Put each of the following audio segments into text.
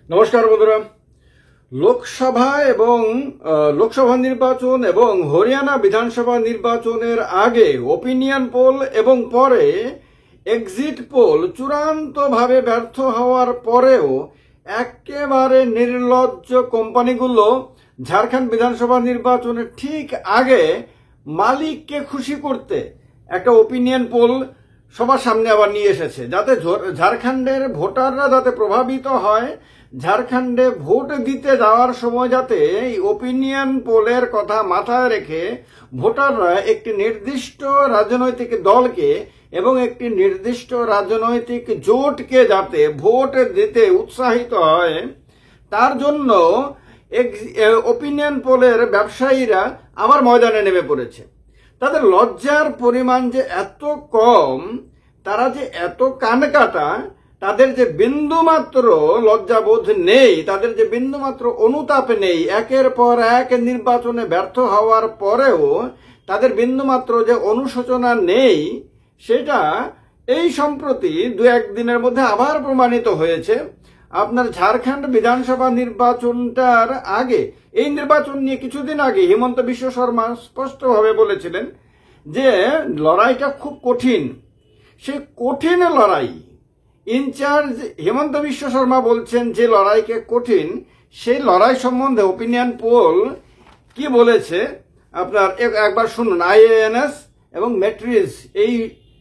নমস্কার বন্ধুরা। লোকসভা নির্বাচন এবং হরিয়ানা বিধানসভা নির্বাচনের আগে ওপিনিয়ন পোল এবং পরে এক্সিট পোল চূড়ান্তভাবে ব্যর্থ হওয়ার পরেও একেবারে নির্লজ্জ কোম্পানিগুলো ঝাড়খণ্ড বিধানসভা নির্বাচনের ঠিক আগে মালিককে খুশি করতে একটা ওপিনিয়ন পোল সবার সামনে আবার নিয়ে এসেছে, যাতে ঝাড়খণ্ডের ভোটাররা যাতে প্রভাবিত হয়, ঝাড়খণ্ডে ভোট দিতে যাওয়ার সময় যাতে এই ওপিনিয়ন পোলের কথা মাথায় রেখে ভোটাররা একটি নির্দিষ্ট রাজনৈতিক দলকে এবং একটি নির্দিষ্ট রাজনৈতিক জোটকে যাতে ভোট দিতে উৎসাহিত হয়, তার জন্য ওপিনিয়ন পোলের ব্যবসায়ীরা আবার ময়দানে নেমে পড়েছে। তাদের লজ্জার পরিমাণ যে এত কম, তারা যে এত কানকাটা, তাদের যে বিন্দুমাত্র লজ্জাবোধ নেই, তাদের যে বিন্দুমাত্র অনুতাপ নেই, একের পর এক নির্বাচনে ব্যর্থ হওয়ার পরেও তাদের বিন্দুমাত্র যে অনুশোচনা নেই, সেটা এই সম্প্রতি দু একদিনের মধ্যে আবার প্রমাণিত হয়েছে। আপনার ঝাড়খণ্ড বিধানসভা নির্বাচনটার আগে, এই নির্বাচন নিয়ে কিছুদিন আগে হিমন্ত বিশ্ব শর্মা স্পষ্টভাবে বলেছিলেন যে লড়াইটা খুব কঠিন। সেই কঠিন লড়াই ইনচার্জ হিমন্ত বিশ্ব শর্মা বলছেন যে লড়াইকে কঠিন, সেই লড়াই সম্বন্ধে ওপিনিয়ন পোল কি বলেছে আপনার একবার শুনুন। IANS এবং মেট্রিস এই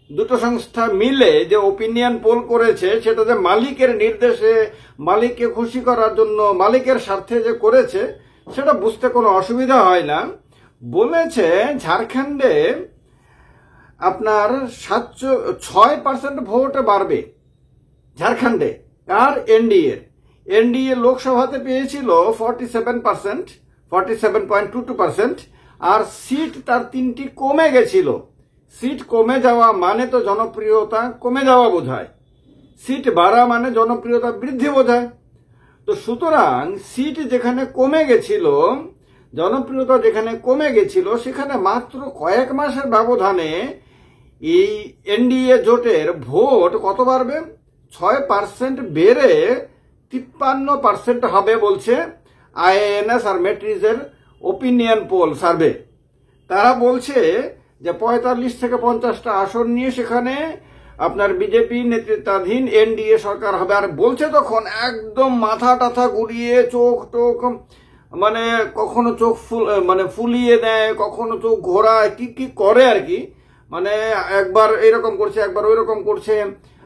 দুটো সংস্থা মিলে যে ওপিনিয়ন পোল করেছে, সেটা যে মালিকের নির্দেশে, মালিককে খুশি করার জন্য, মালিকের স্বার্থে যে করেছে, সেটা বুঝতে কোনো অসুবিধা হয় না। বলেছে ঝাড়খণ্ডে আপনার 6% ভোট বাড়বে ঝাড়খণ্ডে। আর এনডিএ লোকসভাতে পেয়েছিল 47%, 47.22%, আর সিট তার 3টি কমে গেছিল। সিট কমে যাওয়া মানে তো জনপ্রিয়তা কমে যাওয়া বোঝায়, সিট বাড়া মানে জনপ্রিয়তা বৃদ্ধি বোঝায়। তো সুতরাং সিট যেখানে কমে গেছিল, জনপ্রিয়তা যেখানে কমে গেছিল, সেখানে মাত্র কয়েক মাসের ব্যবধানে এই এনডিএ জোটের ভোট কত বাড়বে? 6% বেড়ে 53% হবে বলছে IANS আর মেট্রিজের ওপিনিয়ন পোল সার্ভে। তারা বলছে যে 45 থেকে 50টা আসন নিয়ে সেখানে আপনার বিজেপি নেতৃত্বাধীন এনডিএ সরকার হবে। আর বলছে তখন একদম মাথা টাথা ঘুরিয়ে, চোখ টোক মানে কখনো চোখ ফুলিয়ে দেয়, কখনো চোখ ঘোরায়, কি করে আর কি, মানে একবার এরকম করছে, একবার ওই রকম করছে।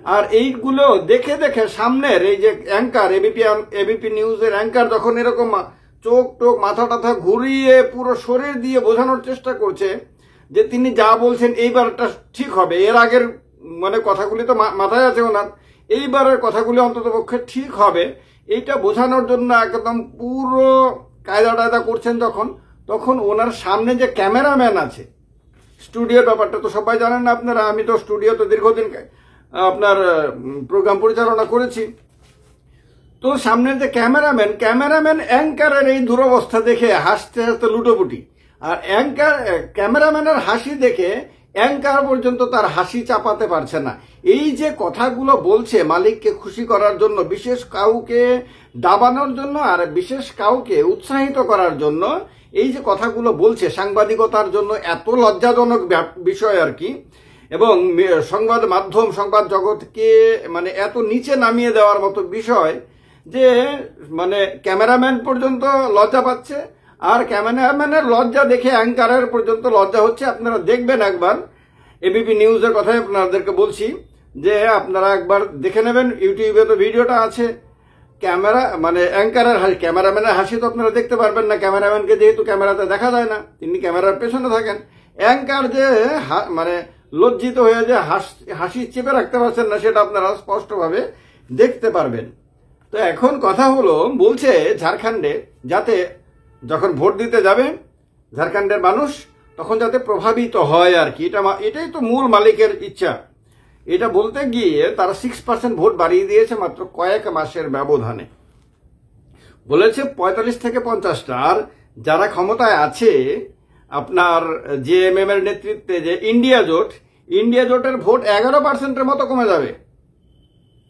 আর এইগুলো দেখে দেখে সামনের এই যে অ্যাঙ্কার, এবিপি নিউজের অ্যাঙ্কার যখন এরকম চোখ টোক মাথা টাথা ঘুরিয়ে পুরো শরীর দিয়ে বোঝানোর চেষ্টা করছে যে তিনি যা বলছেন এইবারটা ঠিক হবে, এর আগের মানে কথাগুলি তো মাথায় আছে ওনার, এইবারের কথাগুলি অন্তত পক্ষে ঠিক হবে, এইটা বোঝানোর জন্য একদম পুরো কায়দা টায়দা করছেন। তখন ওনার সামনে যে ক্যামেরাম্যান আছে, স্টুডিওর ব্যাপারটা তো সবাই জানেন না আপনারা, আমি তো স্টুডিওতে দীর্ঘদিন আপনার প্রোগ্রাম পরিচালনা করেছি। তো সামনের যে ক্যামেরাম্যান অ্যাঙ্কারের এই দুরবস্থা দেখে হাসতে হাসতে লুটোপুটি, আর ক্যামেরাম্যানের হাসি দেখে অ্যাঙ্কার পর্যন্ত তার হাসি চাপাতে পারছে না। এই যে কথাগুলো বলছে মালিককে খুশি করার জন্য, বিশেষ কাউকে দাবানোর জন্য আর বিশেষ কাউকে উৎসাহিত করার জন্য, এই যে কথাগুলো বলছে সাংবাদিকতার জন্য এত লজ্জাজনক বিষয় আর কি, এবং সংবাদ মাধ্যম, সংবাদ জগৎকে মানে এত নিচে নামিয়ে দেওয়ার মতো বিষয় যে মানে ক্যামেরাম্যান পর্যন্ত লজ্জা পাচ্ছে। আর ক্যামেরাম্যানের লজ্জা দেখে অ্যাঙ্কারের পর্যন্ত লজ্জা হচ্ছে। আপনারা দেখবেন একবার, এবিপি নিউজের কথাই আপনাদেরকে বলছি, যে আপনারা একবার দেখে নেবেন, ইউটিউবে তো ভিডিওটা আছে। অ্যাঙ্কারের হাসি, ক্যামেরাম্যানের হাসি তো আপনারা দেখতে পারবেন না, ক্যামেরাম্যানকে যেহেতু ক্যামেরাতে দেখা যায় না, তিনি ক্যামেরার পেছনে থাকেন। অ্যাঙ্কার যে মানে লজ্জিত হয়ে যে হাসি চেপে রাখতে পারছেন না, সেটা আপনারা স্পষ্টভাবে দেখতে পারবেন। তো এখন কথা হলো, বলছে ঝাড়খণ্ডে যাতে যখন ভোট দিতে যাবে ঝাড়খণ্ডের মানুষ, তখন যাতে প্রভাবিত হয় আর কি, এটাই তো মূল মালিকের ইচ্ছা। এটা বলতে গিয়ে তারা 6% ভোট বাড়িয়ে দিয়েছে মাত্র কয়েক মাসের ব্যবধানে। বলেছে 45 থেকে 50টা। আর যারা ক্ষমতায় আছে আপনার JMM এর নেতৃত্বে যে ইন্ডিয়া জোটের ভোট 11%-এর মতো কমে যাবে।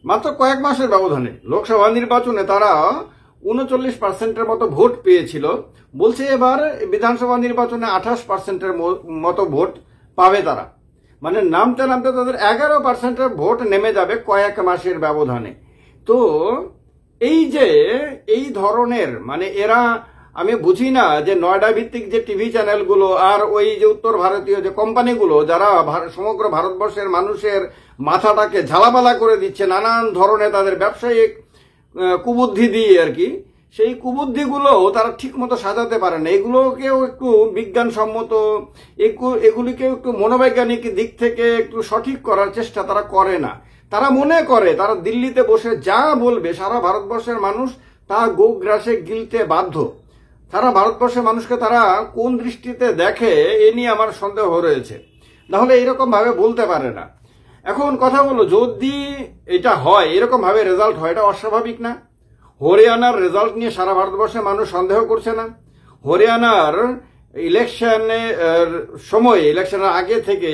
মাত্র কয়েক মাসের ব্যবধানে লোকসভা নির্বাচনে তারা 39% মতো ভোট পেয়েছিল। বলছে এবার বিধানসভা নির্বাচনে 28% মতো ভোট পাবে তারা। মানে নামতে নামতে তাদের 11% ভোট নেমে যাবে কয়েক মাসের ব্যবধানে। তো এই যে এই ধরনের মানে এরা, আমি বুঝি না যে নয়ডা ভিত্তিক যে টিভি চ্যানেলগুলো আর ওই যে উত্তর ভারতীয় যে কোম্পানিগুলো যারা সমগ্র ভারতবর্ষের মানুষের মাথাটাকে ঝালাপালা করে দিচ্ছে নানান ধরনের তাদের ব্যবসায়িক কুবুদ্ধি দিয়ে আর কি, সেই কুবুদ্ধিগুলো তারা ঠিক মতো সাজাতে পারে না। এগুলোকেও একটু বিজ্ঞানসম্মত, এগুলিকেও একটু মনোবৈজ্ঞানিক দিক থেকে একটু সঠিক করার চেষ্টা তারা করে না। তারা মনে করে তারা দিল্লিতে বসে যা বলবে সারা ভারতবর্ষের মানুষ তা গোগ্রাসে গিলতে বাধ্য। সারা ভারতবর্ষের মানুষকে তারা কোন দৃষ্টিতে দেখে এ নিয়ে আমার সন্দেহ রয়েছে, নাহলে এরকম ভাবে বলতে পারে না। এখন কথা হলো, যদি এটা হয় এরকম ভাবে রেজাল্ট হয়, এটা অস্বাভাবিক না? হরিয়ানার রেজাল্ট নিয়ে সারা ভারতবর্ষের মানুষ সন্দেহ করছে না? হরিয়ানার ইলেকশনের আগে থেকে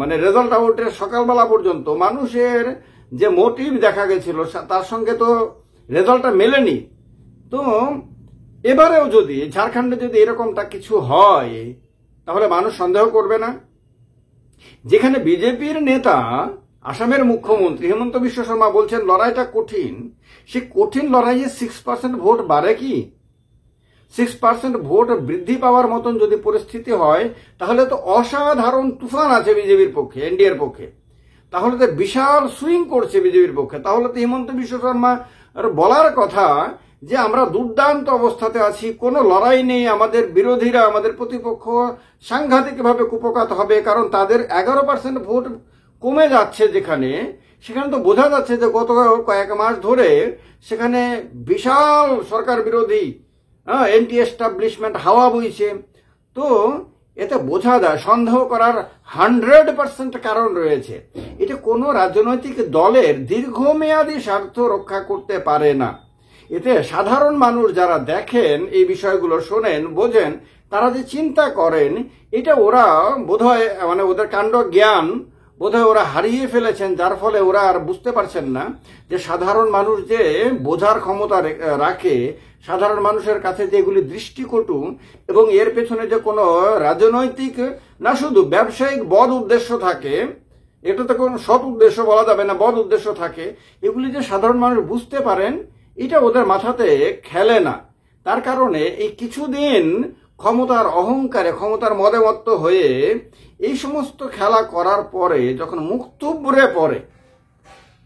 মানে রেজাল্ট আউটের সকালবেলা পর্যন্ত মানুষের যে মোটিভ দেখা গেছিল তার সঙ্গে তো রেজাল্টটা মেলেনি। তো এবারেও যদি ঝাড়খণ্ডে যদি এরকমটা কিছু হয় তাহলে মানুষ সন্দেহ করবে না? যেখানে বিজেপির নেতা আসামের মুখ্যমন্ত্রী হেমন্ত বিশ্ব শর্মা বলছেন লড়াইটা কঠিন, সে কঠিন লড়াইয়ে 6% ভোট বাড়ে কি? 6% ভোট বৃদ্ধি পাওয়ার মতন যদি পরিস্থিতি হয় তাহলে তো অসাধারণ তুফান আছে বিজেপির পক্ষে, এনডিএর পক্ষে। তাহলে তো বিশাল সুইং করছে বিজেপির পক্ষে। তাহলে তো হেমন্ত বিশ্ব শর্মা বলার কথা যে আমরা দুর্দান্ত অবস্থাতে আছি, কোনো লড়াই নেই, আমাদের বিরোধীরা আমাদের প্রতিপক্ষ সাংঘাতিকভাবে কুপকাত হবে, কারণ তাদের 11% ভোট কমে যাচ্ছে যেখানে, সেখানে তো বোঝা যাচ্ছে যে গত কয়েক মাস ধরে সেখানে বিশাল সরকার বিরোধী এন্টি এস্টাবলিশমেন্ট হাওয়া বইছে। তো এতে বোঝা যায় সন্দেহ করার 100% কারণ রয়েছে। এটা কোনো রাজনৈতিক দলের দীর্ঘমেয়াদী স্বার্থ রক্ষা করতে পারে না। এতে সাধারণ মানুষ যারা দেখেন এই বিষয়গুলো, শোনেন, বোঝেন, তারা যে চিন্তা করেন এটা ওরা বোধহয় মানে ওদের কাণ্ড জ্ঞান বোধহয় ওরা হারিয়ে ফেলেছেন, যার ফলে ওরা আর বুঝতে পারছেন না যে সাধারণ মানুষ যে বোঝার ক্ষমতা রাখে, সাধারণ মানুষের কাছে যে এগুলি দৃষ্টিকটু এবং এর পেছনে যে কোনো রাজনৈতিক না শুধু ব্যবসায়িক বদ উদ্দেশ্য থাকে, এটা তো কোনো সৎ উদ্দেশ্য বলা যাবে না, বদ উদ্দেশ্য থাকে, এগুলি যে সাধারণ মানুষ বুঝতে পারেন এটা ওদের মাথাতে খেলে না। তার কারণে এই কিছুদিন ক্ষমতার অহংকারে, ক্ষমতার মদে-মত্ত হয়ে এই সমস্ত খেলা করার পরে যখন মুখ থুবড়ে পড়ে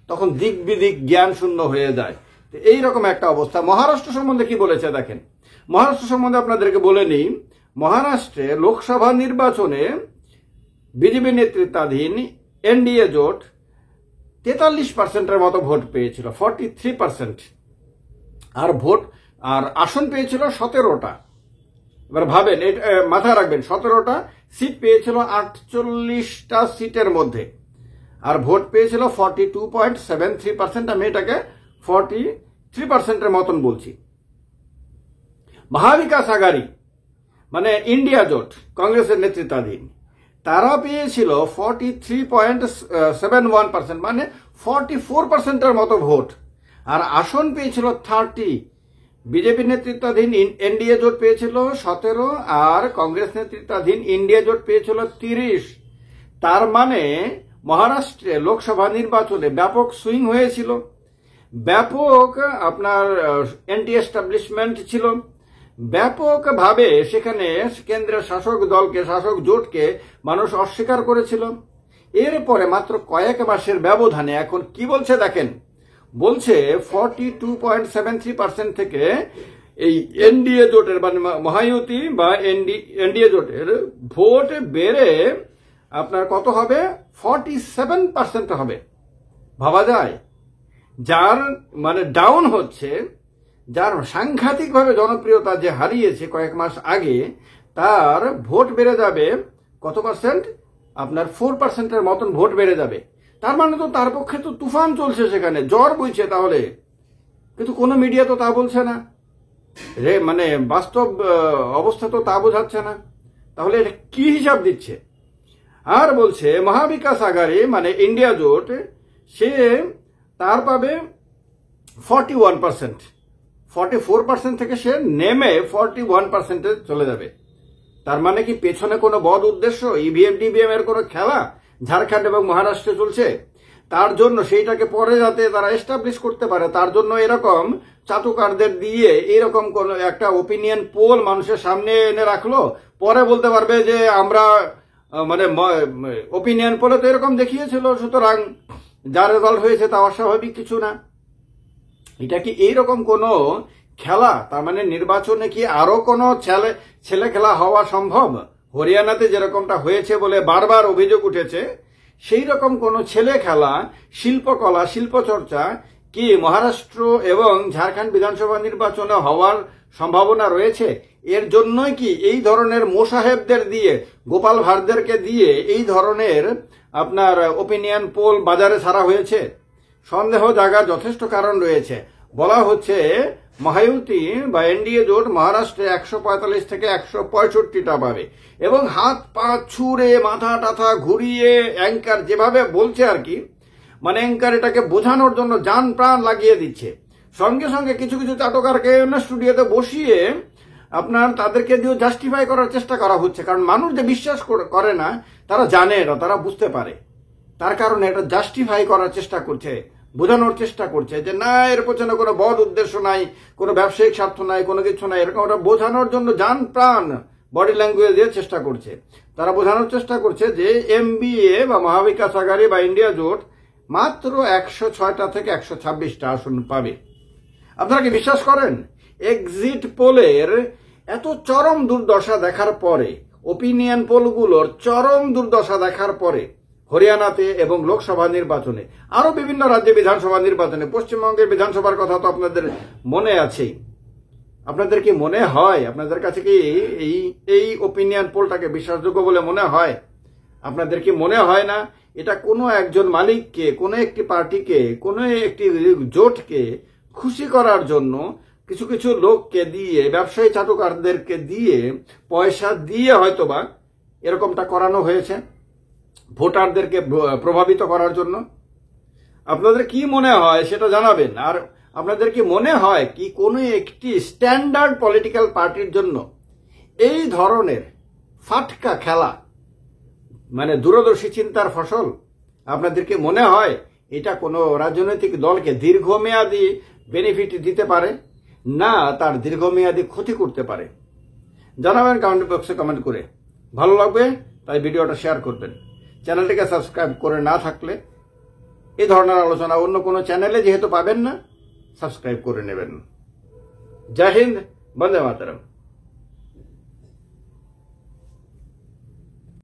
তখন দিক বিদিক জ্ঞান শূন্য হয়ে যায়। এইরকম একটা অবস্থা। মহারাষ্ট্র সম্বন্ধে কি বলেছে দেখেন। মহারাষ্ট্র সম্বন্ধে আপনাদেরকে বলে নিই, মহারাষ্ট্রে লোকসভা নির্বাচনে বিজেপি নেতৃত্বাধীন এনডিএ জোট 43%-এর মতো ভোট পেয়েছিল, 43%। আর আসন পেয়েছিল 17টা। এবার ভাবেন, মাথায় রাখবেন, 17টা সিট পেয়েছিল 48টা সিটের মধ্যে, আর ভোট পেয়েছিল 42.73%। আমি এটাকে 43%-এর মতন বলছি। মহাবিকাশ আঘাড়ি মানে ইন্ডিয়া জোট, কংগ্রেসের নেতৃত্বাধীন, তারা পেয়েছিল 43.71%, মানে 44%-এর মতো ভোট, আর আসন পেয়েছিল 30। বিজেপি নেতৃত্বাধীন এনডিএ জোট পেয়েছিল 17 আর কংগ্রেস নেতৃত্বাধীন ইন্ডিয়া জোট পেয়েছিল 30। তার মানে মহারাষ্ট্রে লোকসভা নির্বাচনে ব্যাপক সুইং হয়েছিল, ব্যাপক আপনার এন্টি এস্টাবলিশমেন্ট ছিল, ব্যাপকভাবে সেখানে কেন্দ্রের শাসক দলকে, শাসক জোটকে মানুষ অস্বীকার করেছিল। এরপরে মাত্র কয়েক মাসের ব্যবধানে এখন কি বলছে দেখেন, বলছে 42.73% থেকে এই এনডিএ জোটের মানে মহায়ুতি বা এনডিএ জোটের ভোট বেড়ে আপনার কত হবে, 47% হবে। ভাবা যায়, যার মানে ডাউন হচ্ছে, যার সাংঘাতিকভাবে জনপ্রিয়তা যে হারিয়েছে কয়েক মাস আগে, তার ভোট বেড়ে যাবে কত পার্সেন্ট, আপনার 4%-এর মতন ভোট বেড়ে যাবে। তার মানে তো তার পক্ষে তো তুফান চলছে, সেখানে জ্বর বইছে। তাহলে কিন্তু কোনো মিডিয়া তো তা বলছে না, মানে বাস্তব অবস্থা তো তা বোঝাচ্ছে না। তাহলে এটা কি হিসাব দিচ্ছে? আর বলছে মহাবিকাশ আঘাড়ি মানে ইন্ডিয়া জোট, সে তার পাবে 41%। 44% থেকে সে নেমে 41%-এ চলে যাবে। তার মানে কি পেছনে কোনো বদ উদ্দেশ্য, ইভিএম ডিভিএম এর কোনো খেলা ঝাড়খণ্ড এবং মহারাষ্ট্রে চলছে? তার জন্য সেইটাকে পরে যাতে তারা এস্টাবলিশ করতে পারে, তার জন্য এরকম চাতুকারদের দিয়ে এরকম কোন একটা ওপিনিয়ন পোল মানুষের সামনে এনে রাখলো, পরে বলতে পারবে যে আমরা মানে ওপিনিয়ন পোলে তো এরকম দেখিয়েছিল, সুতরাং যা রেজাল্ট হয়েছে তা অস্বাভাবিক কিছু না। এটা কি এইরকম কোনো খেলা? তার মানে নির্বাচনে কি আরো কোনো ছেলে খেলা হওয়া সম্ভব? হরিয়ানাতে যেরকমটা হয়েছে বলে বারবার অভিযোগ উঠেছে, সেই রকম কোন ছেলে খেলা, শিল্পকলা, শিল্পচর্চা কি মহারাষ্ট্র এবং ঝাড়খণ্ড বিধানসভা নির্বাচনে হওয়ার সম্ভাবনা রয়েছে? এর জন্যই কি এই ধরনের মোসাহেবদের দিয়ে, গোপাল ভাঁড়দেরকে দিয়ে এই ধরনের আপনার ওপিনিয়ন পোল বাজারে ছাড়া হয়েছে? সন্দেহ জাগার যথেষ্ট কারণ রয়েছে। বলা হচ্ছে মহায়ুতি বা এনডিএ জোট মহারাষ্ট্রে 145 থেকে 165টা পাবে, এবং হাত পা ছুঁড়ে মাথা টাথা ঘুরিয়ে অ্যাঙ্কার যেভাবে বলছে আর কি, মানে অ্যাঙ্কার এটাকে বোঝানোর জন্য জান প্রাণ লাগিয়ে দিচ্ছে। সঙ্গে সঙ্গে কিছু কিছু চাটকারকে স্টুডিওতে বসিয়ে আপনার তাদেরকে দিয়ে জাস্টিফাই করার চেষ্টা করা হচ্ছে, কারণ মানুষ যে বিশ্বাস করে না, তারা জানে না, তারা বুঝতে পারে, তার কারণে এটা জাস্টিফাই করার চেষ্টা করছে, বোঝানোর চেষ্টা করছে যে না, এর পেছনে কোনো বদ উদ্দেশ্য নাই, কোনো ব্যবসায়িক স্বার্থ নাই, কোনো কিছু নাই, এরকম ওটা বোঝানোর জন্য জান প্রাণ বডি ল্যাঙ্গুয়েজ দিয়ে চেষ্টা করছে। তারা বোঝানোর চেষ্টা করছে যে এমবিএ বা মহাবিকাশ আঘাড়ি বা ইন্ডিয়া জোট মাত্র 106টা থেকে 126টা আসন পাবে। আপনারা কি বিশ্বাস করেন? এক্সিট পোলের এত চরম দুর্দশা দেখার পরে, ওপিনিয়ন পোলগুলোর চরম দুর্দশা দেখার পরে হরিয়ানাতে এবং লোকসভা নির্বাচনে, আরো বিভিন্ন রাজ্যে বিধানসভা নির্বাচনে, পশ্চিমবঙ্গের বিধানসভার কথা তো আপনাদের মনে আছেই, আপনাদের কি মনে হয়, আপনাদের কাছে কি এই ওপিনিয়ন পোলটাকে বিশ্বাসযোগ্য বলে মনে হয়? আপনাদের কি মনে হয় না এটা কোনো একজন মালিককে, কোনো একটি পার্টিকে, কোনো একটি জোটকে খুশি করার জন্য কিছু কিছু লোককে দিয়ে, ব্যবসায়ী চাটুকারদেরকে দিয়ে, পয়সা দিয়ে হয়তোবা এরকমটা করানো হয়েছে ভোটারদেরকে প্রভাবিত করার জন্য? আপনাদের কি মনে হয় সেটা জানাবেন। আর আপনাদের কি মনে হয় কি কোনো একটি স্ট্যান্ডার্ড পলিটিক্যাল পার্টির জন্য এই ধরনের ফাটকা খেলা মানে দূরদর্শী চিন্তার ফসল? আপনাদের কি মনে হয় এটা কোনো রাজনৈতিক দলকে দীর্ঘমেয়াদী বেনিফিট দিতে পারে, না তার দীর্ঘমেয়াদী ক্ষতি করতে পারে? জানাবেন কমেন্ট বক্সে কমেন্ট করে। ভালো লাগবে তাই ভিডিওটা শেয়ার করবেন। চ্যানেলটিকে সাবস্ক্রাইব করে না থাকলে এই ধরনের আলোচনা অন্য কোনো চ্যানেলে যেহেতু পাবেন না, সাবস্ক্রাইব করে নেবেন। জয় হিন্দ, বন্দে মাতরম।